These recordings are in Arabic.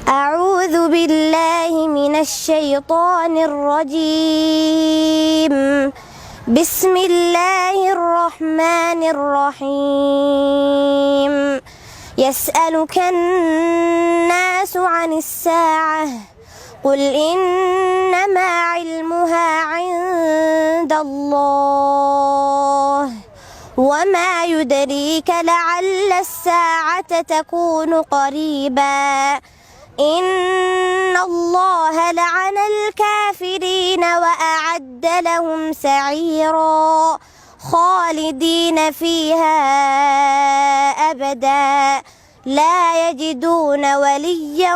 أعوذ بالله من الشيطان الرجيم. بسم الله الرحمن الرحيم. يسألك الناس عن الساعة قل إنما علمها عند الله وما يدريك لعل الساعة تكون قريبا. إن الله لعن الكافرين وأعد لهم سعيرا خالدين فيها أبدا لا يجدون وليا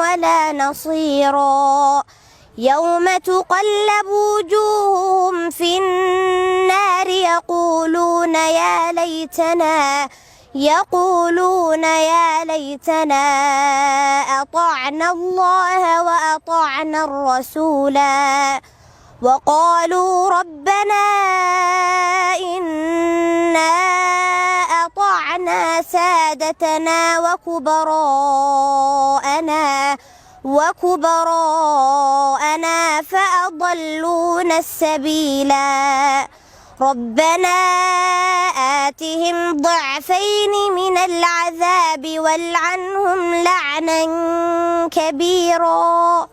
ولا نصيرا. يوم تقلب وجوههم في النار يقولون يا ليتنا أطعنا الله وأطعنا الرسولا وقالوا ربنا إنا أطعنا سادتنا وكبراءنا فأضلونا السبيلا. ربنا آتهم ضعفين من العذاب والعنهم لعنا كبيرا.